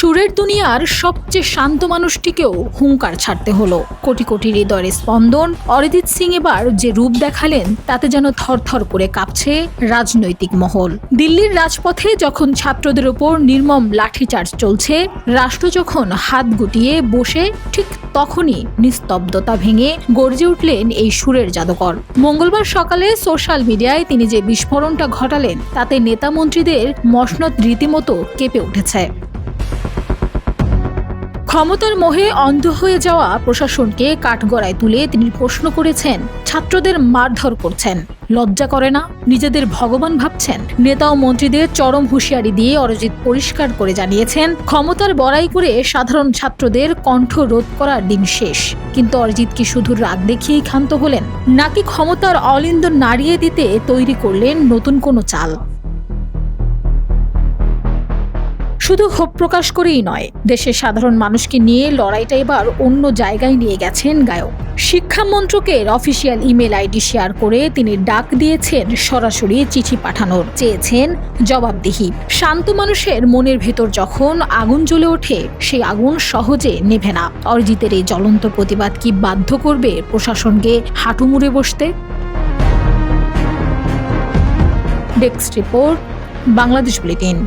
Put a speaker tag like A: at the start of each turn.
A: সুরের দুনিয়ার সবচেয়ে শান্ত মানুষটিকেও হুঙ্কার ছাড়তে হলো। কোটি কোটি হৃদয়ের স্পন্দন অরিজিৎ সিং এবার যে রূপ দেখালেন তাতে যেন থরথর করে কাঁপছে রাজনৈতিক মহল। দিল্লির রাজপথে যখন ছাত্রদের ওপর নির্মম লাঠিচার্জ চলছে, রাষ্ট্র যখন হাত গুটিয়ে বসে, ঠিক তখনই নিস্তব্ধতা ভেঙে গর্জে উঠলেন এই সুরের জাদুকর। মঙ্গলবার সকালে সোশ্যাল মিডিয়ায় তিনি যে বিস্ফোরণটা ঘটালেন তাতে নেতা মন্ত্রীদের মসনদ রীতিমতো কেঁপে উঠেছে। ক্ষমতার মোহে অন্ধ হয়ে যাওয়া প্রশাসনকে কাঠগড়ায় তুলে তিনি প্রশ্ন করেছেন, ছাত্রদের মারধর করছেন, লজ্জা করে না? নিজেদের ভগবান ভাবছেন? নেতা ও মন্ত্রীদের চরম হুঁশিয়ারি দিয়ে অরিজিৎ পরিষ্কার করে জানিয়েছেন, ক্ষমতার বড়াই করে সাধারণ ছাত্রদের কণ্ঠ রোধ করার দিন শেষ। কিন্তু অরিজিৎ কি শুধু রাগ দেখিয়েই ক্ষান্ত হলেন, নাকি ক্ষমতার অলিন্দ নাড়িয়ে দিতে তৈরি করলেন নতুন কোনো চাল? শুধু ক্ষোভ প্রকাশ করেই নয়, দেশের সাধারণ মানুষকে নিয়ে লড়াইটা এবার অন্য জায়গায় নিয়ে গেছেন গায়ক। শিক্ষা মন্ত্রকের অফিসিয়াল ইমেল আইডি শেয়ার করে তিনি ডাক দিয়েছেন সরাসরি চিঠি পাঠানোর, চেয়েছেন জবাবদিহি। শান্ত মানুষের মনের ভেতর যখন আগুন জ্বলে ওঠে, সেই আগুন সহজে নেভে না। অরিজিতের এই জ্বলন্ত প্রতিবাদ কি বাধ্য করবে প্রশাসনকে হাঁটু মুড়ে বসতে? Desk report, Bangladesh bulletin.